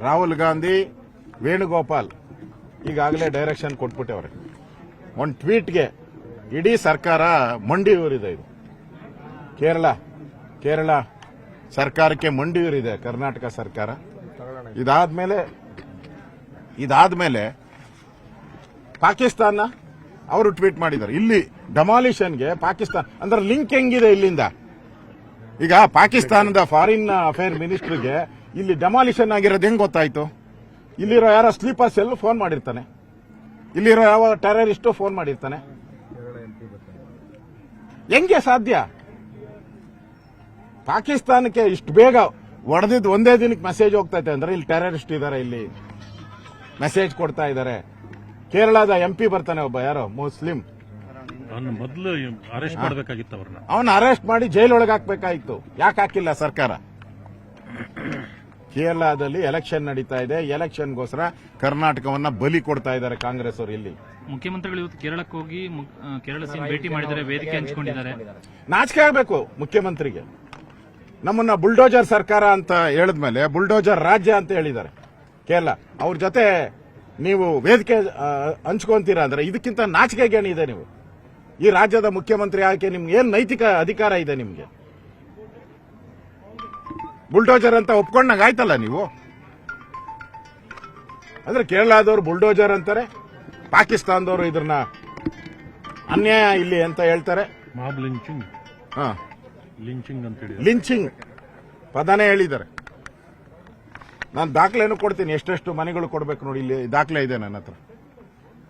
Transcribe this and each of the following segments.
ರಾಹುಲ್ ಗಾಂಧಿ, ವೇಣುಗೋಪಾಲ್ ಈಗಾಗಲೇ ಡೈರೆಕ್ಷನ್ ಕೊಟ್ಬಿಟ್ಟವ್ರೆ. ಒಂದು ಟ್ವೀಟ್ಗೆ ಇಡೀ ಸರ್ಕಾರ ಮಂಡಿಯೂರಿದೆ. ಇದು ಕೇರಳ ಸರ್ಕಾರಕ್ಕೆ ಮಂಡಿಯೂರಿದೆ ಕರ್ನಾಟಕ ಸರ್ಕಾರ. ಇದಾದ್ಮೇಲೆ ಪಾಕಿಸ್ತಾನ ಅವರು ಟ್ವೀಟ್ ಮಾಡಿದ್ದಾರೆ. ಇಲ್ಲಿ ಡೆಮಾಲಿಷನ್ಗೆ ಪಾಕಿಸ್ತಾನ ಅಂದ್ರೆ ಲಿಂಕ್ ಹೆಂಗಿದೆ ಇಲ್ಲಿಂದ? ಈಗ ಪಾಕಿಸ್ತಾನದ ಫಾರಿನ್ ಅಫೇರ್ ಮಿನಿಸ್ಟರ್ಗೆ ಇಲ್ಲಿ ಡೆಮಾಲಿಷನ್ ಆಗಿರೋದು ಹೆಂಗ್ ಗೊತ್ತಾಯ್ತು? ಇಲ್ಲಿರೋ ಯಾರೋ ಸ್ಲೀಪರ್ ಸೆಲ್ ಫೋನ್ ಮಾಡಿರ್ತಾನೆ, ಇಲ್ಲಿರೋ ಯಾವ ಟೆರರಿಸ್ಟ್ ಫೋನ್ ಮಾಡಿರ್ತಾನೆ. ಹೆಂಗೆ ಸಾಧ್ಯ? ಪಾಕಿಸ್ತಾನಕ್ಕೆ ಇಷ್ಟು ಬೇಗ ಹೊಡೆದಿದ್ದು ಒಂದೇ ದಿನಕ್ಕೆ ಮೆಸೇಜ್ ಹೋಗ್ತೈತೆ ಅಂದ್ರೆ ಇಲ್ಲಿ ಟೆರರಿಸ್ಟ್ ಇದ್ದಾರೆ, ಇಲ್ಲಿ ಮೆಸೇಜ್ ಕೊಡ್ತಾ ಇದ್ದಾರೆ. ಕೇರಳದ MP ಬರ್ತಾನೆ ಒಬ್ಬ, ಯಾರೋ ಮುಸ್ಲಿಂ, ಮೊದಲು ಅರೆಸ್ಟ್ ಮಾಡಬೇಕಾಗಿತ್ತು ಅವ್ರನ್ನ. ಅವನ್ನ ಅರೆಸ್ಟ್ ಮಾಡಿ ಜೈಲೊಳಗೆ ಹಾಕ್ಬೇಕಾಗಿತ್ತು. ಯಾಕೆ ಹಾಕಿಲ್ಲ ಸರ್ಕಾರ? ಕೇರಳದಲ್ಲಿ ಎಲೆಕ್ಷನ್ ನಡೀತಾ ಇದೆ. ಎಲೆಕ್ಷನ್ಗೋಸ್ಕರ ಕರ್ನಾಟಕವನ್ನ ಬಲಿ ಕೊಡ್ತಾ ಇದ್ದಾರೆ ಕಾಂಗ್ರೆಸ್ ಅವರು. ಇಲ್ಲಿ ಮುಖ್ಯಮಂತ್ರಿಗಳು ಇವತ್ತು ಕೇರಳಕ್ಕೆ ಹೋಗಿ ಕೇರಳ ಸಿಎಂ ಭೇಟಿ ಮಾಡಿದ್ದಾರೆ, ವೇದಿಕೆ ಹಂಚಿಕೊಂಡಿದ್ದಾರೆ. ನಾಚಿಕೆ ಆಗಬೇಕು ಮುಖ್ಯಮಂತ್ರಿಗೆ. ನಮ್ಮನ್ನ ಬುಲ್ಡೋಜರ್ ಸರ್ಕಾರ ಅಂತ ಹೇಳಿದ್ಮೇಲೆ ಬುಲ್ಡೋಜರ್ ರಾಜ್ಯ ಅಂತ ಹೇಳಿದ್ದಾರೆ ಕೇರಳ. ಅವ್ರ ಜೊತೆ ನೀವು ವೇದಿಕೆ ಹಂಚ್ಕೊಂತೀರಾ ಅಂದ್ರೆ ಇದಕ್ಕಿಂತ ನಾಚಿಕೆಗೇನಿದೆ? ನೀವು ಈ ರಾಜ್ಯದ ಮುಖ್ಯಮಂತ್ರಿ ಆಕೆ ನಿಮ್ಗೆ ಏನ್ ನೈತಿಕ ಅಧಿಕಾರ ಇದೆ ನಿಮ್ಗೆ? ಬುಲ್ಡೋಜರ್ ಅಂತ ಒಪ್ಕೊಂಡಾಗ ಆಯ್ತಲ್ಲ ನೀವು. ಅಂದ್ರೆ ಕೇರಳದವರು ಬುಲ್ಡೋಜರ್ ಅಂತಾರೆ, ಪಾಕಿಸ್ತಾನದವರು ಇದನ್ನ ಅನ್ಯಾಯ ಇಲ್ಲಿ ಅಂತ ಹೇಳ್ತಾರೆ. ಮಾಬ್ ಲಿಂಚಿಂಗ್, ಲಿಂಚಿಂಗ್ ಅಂತ ಹೇಳಿ ಲಿಂಚಿಂಗ್ ಪದನೇ ಹೇಳಿದ್ದಾರೆ. ನಾನು ದಾಖಲೆನೂ ಕೊಡ್ತೀನಿ, ಎಷ್ಟೆಷ್ಟು ಮನೆಗಳು ಕೊಡಬೇಕು ನೋಡಿ. ಇಲ್ಲಿ ದಾಖಲೆ ಇದೆ ನನ್ನ ಹತ್ರ,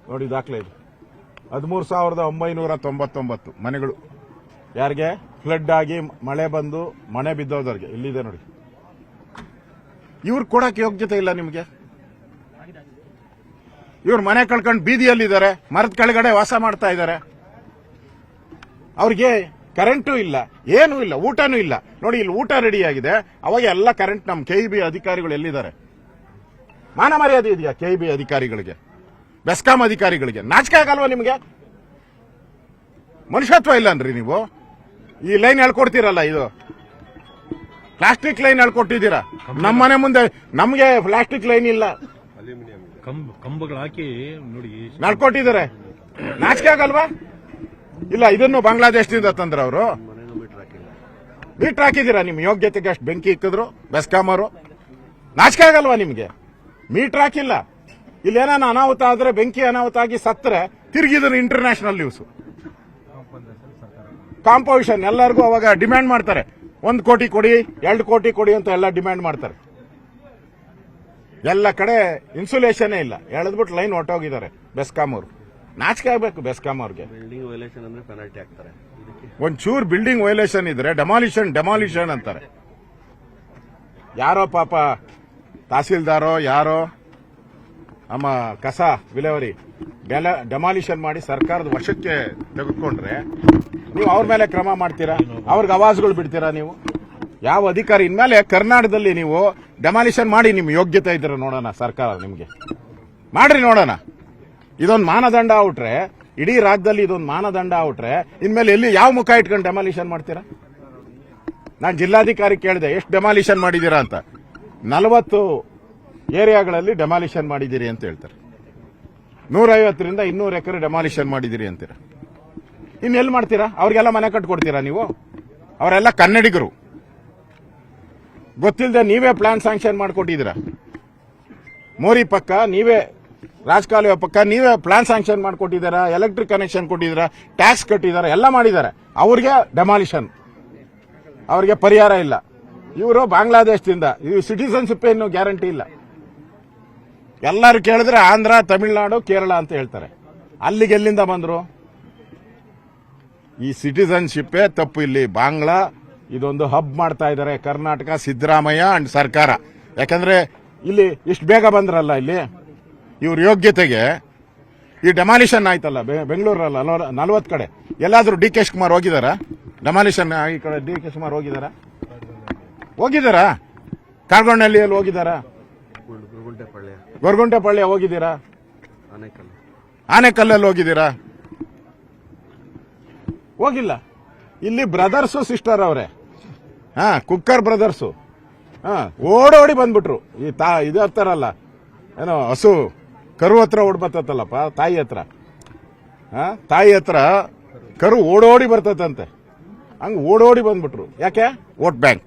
ನೋಡಿ ದಾಖಲೆ ಇದೆ. 13,999 ಮನೆಗಳು. ಯಾರಿಗೆ? ಫ್ಲಡ್ ಆಗಿ ಮಳೆ ಬಂದು ಮನೆ ಬಿದ್ದೋದವ್ರಿಗೆ. ಇಲ್ಲಿದೆ ನೋಡಿ. ಇವ್ರು ಕೊಡಕ್ಕೆ ಯೋಗ್ಯತೆ ಇಲ್ಲ ನಿಮಗೆ. ಇವ್ರು ಮನೆ ಕಳ್ಕೊಂಡು ಬೀದಿಯಲ್ಲಿದ್ದಾರೆ, ಮರದ ಕೆಳಗಡೆ ವಾಸ ಮಾಡ್ತಾ ಇದ್ದಾರೆ. ಅವ್ರಿಗೆ ಕರೆಂಟು ಇಲ್ಲ, ಏನೂ ಇಲ್ಲ, ಊಟನೂ ಇಲ್ಲ. ನೋಡಿ ಇಲ್ಲಿ ಊಟ ರೆಡಿ ಆಗಿದೆ, ಅವಾಗ ಎಲ್ಲ ಕರೆಂಟ್. ನಮ್ಮ KEB ಅಧಿಕಾರಿಗಳು ಎಲ್ಲಿದ್ದಾರೆ? ಮಾನ ಮರ್ಯಾದೆ ಇದೆಯಾ KEB ಅಧಿಕಾರಿಗಳಿಗೆ, ಬೆಸ್ಕಾಂ ಅಧಿಕಾರಿಗಳಿಗೆ? ನಾಚಿಕೆ ಆಗಲ್ವಾ ನಿಮಗೆ? ಮನುಷ್ಯತ್ವ ಇಲ್ಲ ಅನ್ರಿ ನೀವು? ಈ ಲೈನ್ ಹೇಳ್ಕೊಡ್ತೀರಲ್ಲ, ಇದು ಪ್ಲಾಸ್ಟಿಕ್ ಲೈನ್ ಹೇಳ್ಕೊಟ್ಟಿದ್ದೀರಾ. ನಮ್ಮ ಮನೆ ಮುಂದೆ ನಮಗೆ ಪ್ಲಾಸ್ಟಿಕ್ ಲೈನ್ ಇಲ್ಲ, ಕಂಬಗಳು ಹಾಕಿ ನೋಡಿ ನಡ್ಕೊಟ್ಟಿದ್ದಾರೆ. ನಾಚಿಕೆ ಆಗಲ್ವಾ? ಇಲ್ಲ, ಇದನ್ನು ಬಾಂಗ್ಲಾದೇಶದಿಂದ ತಂದ್ರ ಅವರು. ಮೀಟರ್ ಹಾಕಿದ್ದೀರಾ? ನಿಮ್ ಯೋಗ್ಯತೆಗೆ ಅಷ್ಟು ಬೆಂಕಿ ಇಕ್ಕಿದ್ರು ಬೆಸ್ಕಾಂ ಅವರು. ನಾಚಿಕೆ ಆಗಲ್ವಾ ನಿಮ್ಗೆ? ಮೀಟರ್ ಹಾಕಿಲ್ಲ. ಇಲ್ಲಿ ಏನಾನ ಅನಾಹುತ ಆದ್ರೆ, ಬೆಂಕಿ ಅನಾಹುತ ಆಗಿ ಸತ್ತರೆ ತಿರುಗಿದ್ರು ಇಂಟರ್ನ್ಯಾಷನಲ್ ನ್ಯೂಸ್. ಕಾಂಪೋಸಿಷನ್ ಎಲ್ಲರಿಗೂ ಅವಾಗ ಡಿಮ್ಯಾಂಡ್ ಮಾಡ್ತಾರೆ. 1 ಕೋಟಿ ಕೊಡಿ, 2 ಕೋಟಿ ಕೊಡಿ ಅಂತ ಎಲ್ಲ ಡಿಮ್ಯಾಂಡ್ ಮಾಡ್ತಾರೆ. ಎಲ್ಲ ಕಡೆ ಇನ್ಸುಲೇಷನ್ ಇಲ್ಲ, ಎಳೆದ್ಬಿಟ್ಟು ಲೈನ್ ಹೊಟ್ಟೋಗಿದ್ದಾರೆ ಬೆಸ್ಕಾಂ ಅವರು. ನಾಚಿಕೆ ಆಗಬೇಕು ಬೆಸ್ಕಾಂ ಅವ್ರಿಗೆ. ಒಂಚೂರು ಬಿಲ್ಡಿಂಗ್ ವೈಲೇಷನ್ ಇದ್ರೆ ಡೆಮಾಲಿಷನ್ ಅಂತಾರೆ. ಯಾರೋ ಪಾಪ ತಹಸೀಲ್ದಾರೋ ಯಾರೋ ನಮ್ಮ ಕಸ ವಿಲೇವರಿ ಡೆಮಾಲಿಷನ್ ಮಾಡಿ ಸರ್ಕಾರದ ವಶಕ್ಕೆ ತೆಗೆದುಕೊಂಡ್ರೆ ನೀವು ಅವ್ರ ಮೇಲೆ ಕ್ರಮ ಮಾಡ್ತೀರಾ? ಅವ್ರಿಗೆ ಅವಾಜ್ಗಳು ಬಿಡ್ತೀರಾ ನೀವು? ಯಾವ ಅಧಿಕಾರಿ? ಇನ್ಮೇಲೆ ಕರ್ನಾಟಕದಲ್ಲಿ ನೀವು ಡೆಮಾಲಿಷನ್ ಮಾಡಿ, ನಿಮ್ ಯೋಗ್ಯತೆ ಇದ್ರೆ ನೋಡೋಣ. ಸರ್ಕಾರ ನಿಮ್ಗೆ ಮಾಡ್ರಿ ನೋಡೋಣ. ಇದೊಂದು ಮಾನದಂಡ ಆಗ್ಬಿಟ್ರೆ, ಇಡೀ ರಾಜ್ಯದಲ್ಲಿ ಇದೊಂದು ಮಾನದಂಡ ಆಗ್ಬಿಟ್ರೆ ಇನ್ಮೇಲೆ ಎಲ್ಲಿ ಯಾವ ಮುಖ ಇಟ್ಕೊಂಡು ಡೆಮಾಲಿಷನ್ ಮಾಡ್ತೀರಾ? ನಾನು ಜಿಲ್ಲಾಧಿಕಾರಿ ಕೇಳಿದೆ, ಎಷ್ಟು ಡೆಮಾಲಿಷನ್ ಮಾಡಿದೀರಾ ಅಂತ. 40 ಏರಿಯಾಗಳಲ್ಲಿ ಡೆಮಾಲಿಷನ್ ಮಾಡಿದ್ದೀರಿ ಅಂತ ಹೇಳ್ತಾರೆ. 150ರಿಂದ 200 ಎಕರೆ ಡೆಮಾಲಿಷನ್ ಮಾಡಿದಿರಿ ಅಂತೀರ. ಇನ್ನೆಲ್ಲಿ ಮಾಡ್ತೀರಾ? ಅವ್ರಿಗೆಲ್ಲ ಮನೆ ಕಟ್ಕೊಡ್ತೀರಾ ನೀವು? ಅವರೆಲ್ಲ ಕನ್ನಡಿಗರು. ಗೊತ್ತಿಲ್ಲದೆ ನೀವೇ ಪ್ಲಾನ್ ಸ್ಯಾಂಕ್ಷನ್ ಮಾಡಿಕೊಟ್ಟಿದ್ದೀರಾ. ಮೋರಿ ಪಕ್ಕ ನೀವೇ, ರಾಜಕಾಲುವೆ ಪಕ್ಕ ನೀವೇ ಪ್ಲಾನ್ ಸ್ಯಾಂಕ್ಷನ್ ಮಾಡಿಕೊಟ್ಟಿದ್ದೀರಾ, ಎಲೆಕ್ಟ್ರಿಕ್ ಕನೆಕ್ಷನ್ ಕೊಟ್ಟಿದ್ದೀರಾ, ಟ್ಯಾಕ್ಸ್ ಕಟ್ಟಿದ್ದಾರೆ, ಎಲ್ಲ ಮಾಡಿದ್ದಾರೆ. ಅವ್ರಿಗೆ ಡೆಮಾಲಿಷನ್, ಅವ್ರಿಗೆ ಪರಿಹಾರ ಇಲ್ಲ. ಇವರು ಬಾಂಗ್ಲಾದೇಶದಿಂದ, ಇವು ಸಿಟಿಸನ್ಶಿಪ್ ಏನು ಗ್ಯಾರಂಟಿ ಇಲ್ಲ. ಎಲ್ಲರೂ ಕೇಳಿದ್ರೆ ಆಂಧ್ರ, ತಮಿಳುನಾಡು, ಕೇರಳ ಅಂತ ಹೇಳ್ತಾರೆ. ಅಲ್ಲಿಗೆ ಎಲ್ಲಿಂದ ಬಂದ್ರು? ಈ ಸಿಟಿಸನ್ಶಿಪ್ಪೇ ತಪ್ಪು. ಇಲ್ಲಿ ಬಾಂಗ್ಲಾ ಇದೊಂದು ಹಬ್ ಮಾಡ್ತಾ ಇದ್ದಾರೆ ಕರ್ನಾಟಕ, ಸಿದ್ದರಾಮಯ್ಯ ಅಂಡ್ ಸರ್ಕಾರ. ಯಾಕಂದ್ರೆ ಇಲ್ಲಿ ಇಷ್ಟು ಬೇಗ ಬಂದ್ರಲ್ಲ, ಇಲ್ಲಿ ಇವ್ರ ಯೋಗ್ಯತೆಗೆ ಈ ಡೆಮಾಲಿಷನ್ ಆಯ್ತಲ್ಲ ಬೆಂಗಳೂರಲ್ಲ 40 ಕಡೆ. ಎಲ್ಲಾದ್ರೂ DK ಶಿವಕುಮಾರ್ ಹೋಗಿದಾರ? ಡೆಮಾಲಿಷನ್ ಈ ಕಡೆ DK ಶಿವಕುಮಾರ್ ಹೋಗಿದಾರಾ? ಕಾಡ್ಗೊಂಡಳ್ಳಿಯಲ್ಲಿ ಹೋಗಿದಾರಾ? ಗೊರಗುಂಟೆಪಾಳ್ಯ ಹೋಗಿದ್ದೀರಾ? ಆನೆಕಲ್ಲಲ್ಲಿ ಹೋಗಿದ್ದೀರಾ? ಹೋಗಿಲ್ಲ. ಇಲ್ಲಿ ಬ್ರದರ್ಸು ಸಿಸ್ಟರ್ ಅವರೇ, ಕುಕ್ಕರ್ ಬ್ರದರ್ಸು. ಓಡೋಡಿ ಬಂದ್ಬಿಟ್ರು. ಇದು ಹತ್ತಾರಲ್ಲ ಏನೋ ಹಸು ಕರು ಹತ್ರ ಓಡ್ಬತ್ತಲ್ಲಪ್ಪ, ತಾಯಿ ಹತ್ರ ಕರು ಓಡೋಡಿ ಬರ್ತದಂತೆ, ಹಂಗ ಓಡೋಡಿ ಬಂದ್ಬಿಟ್ರು. ಯಾಕೆ? ವೋಟ್ ಬ್ಯಾಂಕ್,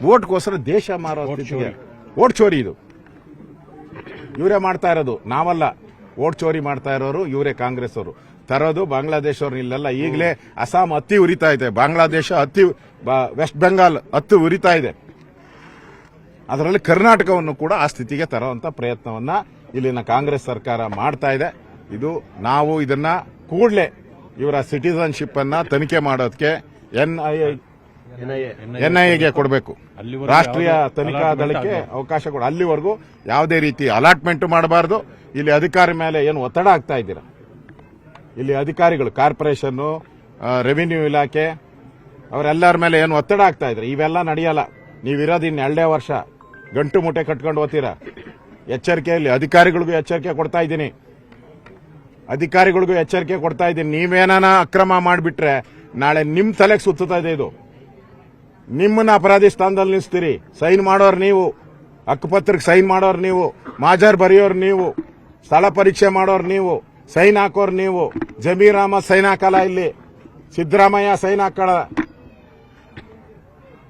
ವೋಟ್ಗೋಸ್ಕರ ದೇಶ ಮಾರೋ ಸ್ಥಿತಿಗೆ. ವೋಟ್ ಚೋರಿ ಇದು ಇವರೇ ಮಾಡ್ತಾ ಇರೋದು, ನಾವಲ್ಲ. ವೋಟ್ ಚೋರಿ ಮಾಡ್ತಾ ಇರೋರು ಇವರೇ, ಕಾಂಗ್ರೆಸ್ ಅವರು ತರೋದು. ಬಾಂಗ್ಲಾದೇಶ ಅವ್ರನ್ನ ಇಲ್ಲೆಲ್ಲ ಈಗಲೇ ಅಸ್ಸಾಂ ಹತ್ತಿ ಉರಿತಾ ಇದೆ, ಬಾಂಗ್ಲಾದೇಶ ವೆಸ್ಟ್ ಬೆಂಗಾಲ್ ಹತ್ತು ಉರಿತಾ ಇದೆ. ಅದರಲ್ಲಿ ಕರ್ನಾಟಕವನ್ನು ಕೂಡ ಆ ಸ್ಥಿತಿಗೆ ತರುವಂತ ಪ್ರಯತ್ನವನ್ನ ಇಲ್ಲಿನ ಕಾಂಗ್ರೆಸ್ ಸರ್ಕಾರ ಮಾಡ್ತಾ ಇದೆ. ಇದು ನಾವು ಇದನ್ನ ಕೂಡಲೇ ಇವರ ಸಿಟಿಸನ್ಶಿಪ್ ಅನ್ನ ತನಿಖೆ ಮಾಡೋದಕ್ಕೆ ಎನ್ಐಎಗೆ ಕೊಡಬೇಕು, ರಾಷ್ಟ್ರೀಯ ತನಿಖಾ ದಳಕ್ಕೆ ಅವಕಾಶ ಕೊಡ. ಅಲ್ಲಿವರೆಗೂ ಯಾವುದೇ ರೀತಿ ಅಲಾಟ್ಮೆಂಟ್ ಮಾಡಬಾರದು. ಇಲ್ಲಿ ಅಧಿಕಾರಿ ಮೇಲೆ ಏನು ಒತ್ತಡ ಆಗ್ತಾ ಇದ್ದೀರಾ? ಇಲ್ಲಿ ಅಧಿಕಾರಿಗಳು, ಕಾರ್ಪೊರೇಷನ್, ರೆವಿನ್ಯೂ ಇಲಾಖೆ ಅವರೆಲ್ಲರ ಮೇಲೆ ಏನು ಒತ್ತಡ ಆಗ್ತಾ ಇದ್ರೆ ಇವೆಲ್ಲ ನಡೆಯಲ್ಲ. ನೀವಿರೋದು ಇನ್ನು 2 ವರ್ಷ ಗಂಟು ಮುಟ್ಟೆ ಕಟ್ಕೊಂಡು ಹೋಗ್ತೀರಾ. ಎಚ್ಚರಿಕೆಯಲ್ಲಿ ಅಧಿಕಾರಿಗಳಿಗೂ ಎಚ್ಚರಿಕೆ ಕೊಡ್ತಾ ಇದ್ದೀನಿ, ನೀವೇನಾನ ಅಕ್ರಮ ಮಾಡಿಬಿಟ್ರೆ ನಾಳೆ ನಿಮ್ ತಲೆಗೆ ಸುತ್ತಾ ಇದೆ. ಇದು ನಿಮ್ಮನ್ನ ಅಪರಾಧಿ ಸ್ಥಾನದಲ್ಲಿ ನಿಲ್ಲಿಸ್ತೀರಿ. ಸೈನ್ ಮಾಡೋರು ನೀವು, ಹಕ್ಕುಪತ್ರಕ್ಕೆ ಸೈನ್ ಮಾಡೋರು ನೀವು, ಮಾಜರ್ ಬರೆಯೋರು ನೀವು, ಸ್ಥಳ ಪರೀಕ್ಷೆ ಮಾಡೋರು ನೀವು, ಸೈನ್ ಹಾಕೋರು ನೀವು. ಜಮೀರ್ ಅಹಮದ್ ಸೈನ್ ಹಾಕಲ್ಲ, ಇಲ್ಲಿ ಸಿದ್ದರಾಮಯ್ಯ ಸೈನ್ ಹಾಕಲ್ಲ.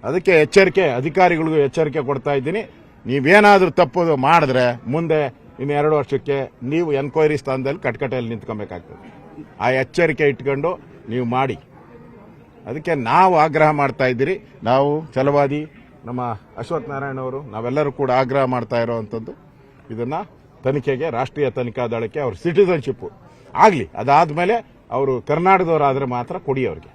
ಅದಕ್ಕೆ ಎಚ್ಚರಿಕೆ, ಅಧಿಕಾರಿಗಳಿಗೂ ಎಚ್ಚರಿಕೆ ಕೊಡ್ತಾ ಇದ್ದೀನಿ. ನೀವೇನಾದ್ರೂ ತಪ್ಪು ಮಾಡಿದ್ರೆ ಮುಂದೆ ಇನ್ನು 2 ವರ್ಷಕ್ಕೆ ನೀವು ಎನ್ಕ್ವೈರಿ ಸ್ಥಾನದಲ್ಲಿ ಕಟ್ಕಟೆಯಲ್ಲಿ ನಿಂತ್ಕೊಬೇಕಾಗ್ತದೆ. ಆ ಎಚ್ಚರಿಕೆ ಇಟ್ಕೊಂಡು ನೀವು ಮಾಡಿ. ಅದಕ್ಕೆ ನಾವು ಆಗ್ರಹ ಮಾಡ್ತಾ ಇದ್ದೀರಿ. ನಾವು ಛಲವಾದಿ, ನಮ್ಮ ಅಶ್ವಥ್ ನಾರಾಯಣ ಅವರು, ನಾವೆಲ್ಲರೂ ಕೂಡ ಆಗ್ರಹ ಮಾಡ್ತಾ ಇರೋವಂಥದ್ದು ಇದನ್ನ ತನಿಖೆಗೆ, ರಾಷ್ಟ್ರೀಯ ತನಿಖಾ ದಳಕ್ಕೆ ಅವ್ರ ಸಿಟಿಸನ್ಶಿಪ್ ಆಗ್ಲಿ. ಅದಾದ್ಮೇಲೆ ಅವರು ಕರ್ನಾಟಕದವರಾದ್ರೆ ಮಾತ್ರ ಕೊಡಿ, ಅವ್ರಿಗೆ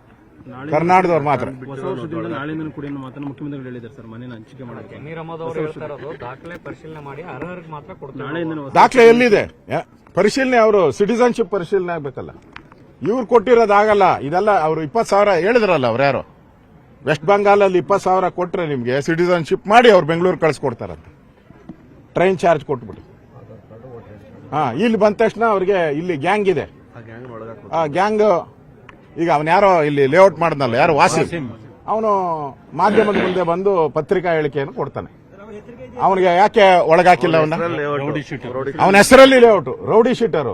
ಕರ್ನಾಟಕದವ್ರು ಮಾತ್ರ. ಹೊಸ ವರ್ಷದಿಂದ ನಾಳಿನ ಕುಡಿ ಅನ್ನೋ ಮಾತನ್ನು ಮುಖ್ಯಮಂತ್ರಿಗಳು ಹೇಳಿದ್ದಾರೆ ಸರ್, ಮನೇನ ಹಂಚಿಕೆ ಮಾಡೋಕೆ. ಜಮೀರ್ ಅಹಮದ್ ಅವರು ಹೇಳ್ತಾ ಇರೋದು ದಾಖಲೆ ಪರಿಶೀಲನೆ ಮಾಡಿ ಅರ್ಹರಿಗೆ ಮಾತ್ರ ಕೊಡ್ತಾರೆ. ನಾಳೆಯಿಂದ ದಾಖಲೆ ಎಲ್ಲಿದೆ? ಪರಿಶೀಲನೆ, ಅವರು ಸಿಟಿಸನ್ಶಿಪ್ ಪರಿಶೀಲನೆ ಆಗ್ಬೇಕಲ್ಲ. ಇವ್ರು ಕೊಟ್ಟಿರೋದಾಗಲ್ಲ. ಇದೆಲ್ಲ ಅವರು 20,000 ಹೇಳಿದ್ರಲ್ಲ, ಅವ್ರು ಯಾರು ವೆಸ್ಟ್ ಬೆಂಗಾಲಲ್ಲಿ 20,000 ಕೊಟ್ರೆ ನಿಮ್ಗೆ ಸಿಟಿಸನ್ಶಿಪ್ ಮಾಡಿ ಅವ್ರು ಬೆಂಗಳೂರು ಕಳಿಸ್ಕೊಡ್ತಾರಂತೆ, ಟ್ರೈನ್ ಚಾರ್ಜ್ ಕೊಟ್ಬಿಟ್ಟು. ಇಲ್ಲಿ ಬಂದ ತಕ್ಷಣ ಅವ್ರಿಗೆ ಇಲ್ಲಿ ಗ್ಯಾಂಗ್ ಇದೆ. ಆ ಗ್ಯಾಂಗ್ ಈಗ ಅವನ್ಯಾರೋ ಇಲ್ಲಿ ಲೇಔಟ್ ಮಾಡಿದ್ನಲ್ಲ, ಯಾರು ವಾಸಿಂ, ಅವನು ಮಾಧ್ಯಮದ ಮುಂದೆ ಬಂದು ಪತ್ರಿಕಾ ಹೇಳಿಕೆಯನ್ನು ಕೊಡ್ತಾನೆ. ಅವನಿಗೆ ಯಾಕೆ ಒಳಗಾಕಿಲ್ಲ? ಅವನ ಹೆಸರಲ್ಲಿ ಲೇಔಟ್, ರೌಡಿ ಶೀಟರ್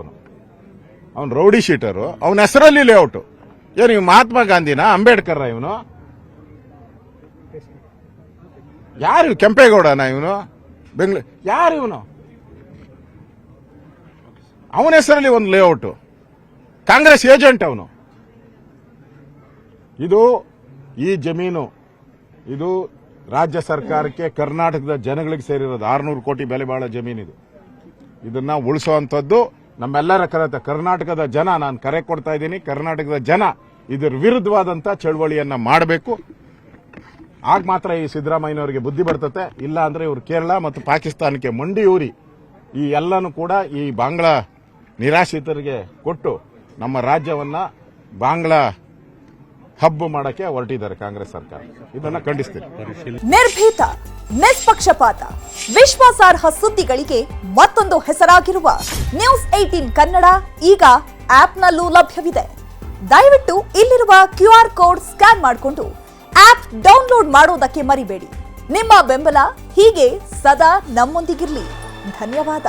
ಅವನು ರೌಡಿ ಶೀಟರು, ಅವನ ಹೆಸರಲ್ಲಿ ಲೇಔಟ್. ಏನು ಇವ್ ಮಹಾತ್ಮ ಗಾಂಧಿನ, ಅಂಬೇಡ್ಕರ್ ಇವನು? ಯಾರು? ಕೆಂಪೇಗೌಡನ ಇವನು? ಬೆಂಗಳೂರು ಯಾರು ಇವನು? ಅವನ ಹೆಸರಲ್ಲಿ ಒಂದು ಲೇಔಟ್, ಕಾಂಗ್ರೆಸ್ ಏಜೆಂಟ್ ಅವನು. ಇದು ಈ ಜಮೀನು, ಇದು ರಾಜ್ಯ ಸರ್ಕಾರಕ್ಕೆ, ಕರ್ನಾಟಕದ ಜನಗಳಿಗೆ ಸೇರಿರೋದು. 600 ಕೋಟಿ ಬೆಲೆ ಬಾಳೋ ಜಮೀನಿದು. ಇದನ್ನ ಉಳಿಸುವಂತದ್ದು ನಮ್ಮೆಲ್ಲರ ಕರ್ನಾಟಕದ ಜನ, ನಾನು ಕರೆ ಕೊಡ್ತಾ ಇದ್ದೀನಿ, ಕರ್ನಾಟಕದ ಜನ ಇದರ ವಿರುದ್ಧವಾದಂತ ಚಳವಳಿಯನ್ನ ಮಾಡಬೇಕು. ಆಗ ಮಾತ್ರ ಈ ಸಿದ್ದರಾಮಯ್ಯನವರಿಗೆ ಬುದ್ಧಿ ಬರ್ತತೆ. ಇಲ್ಲ ಅಂದ್ರೆ ಇವರು ಕೇರಳ ಮತ್ತು ಪಾಕಿಸ್ತಾನಕ್ಕೆ ಮಂಡಿ ಊರಿ ಈ ಎಲ್ಲನೂ ಕೂಡ ಈ ಬಾಂಗ್ಲಾ ನಿರಾಶ್ರಿತರಿಗೆ ಕೊಟ್ಟು ನಮ್ಮ ರಾಜ್ಯವನ್ನ ಬಾಂಗ್ಲಾ ಹಬ್ ಮಾಡಕ್ಕೆ ಹೊರಟಿದ್ದಾರೆ ಕಾಂಗ್ರೆಸ್ ಸರ್ಕಾರ. ಇದನ್ನ ಖಂಡಿಸ್ತೀನಿ. ನಿರ್ಭೀತ, ನಿಷ್ಪಕ್ಷಪಾತ, ವಿಶ್ವಾಸಾರ್ಹ ಸುದ್ದಿಗಳಿಗೆ ಮತ್ತೊಂದು ಹೆಸರಾಗಿರುವ ನ್ಯೂಸ್ 18 ಕನ್ನಡ ಈಗ ಆಪ್ನಲ್ಲೂ ಲಭ್ಯವಿದೆ. ದಯವಿಟ್ಟು ಇಲ್ಲಿರುವ QR ಕೋಡ್ ಸ್ಕ್ಯಾನ್ ಮಾಡಿಕೊಂಡು ಆಪ್ ಡೌನ್ಲೋಡ್ ಮಾಡೋದಕ್ಕೆ ಮರಿಬೇಡಿ. ನಿಮ್ಮ ಬೆಂಬಲ ಹೀಗೆ ಸದಾ ನಮ್ಮೊಂದಿಗಿರಲಿ. ಧನ್ಯವಾದ.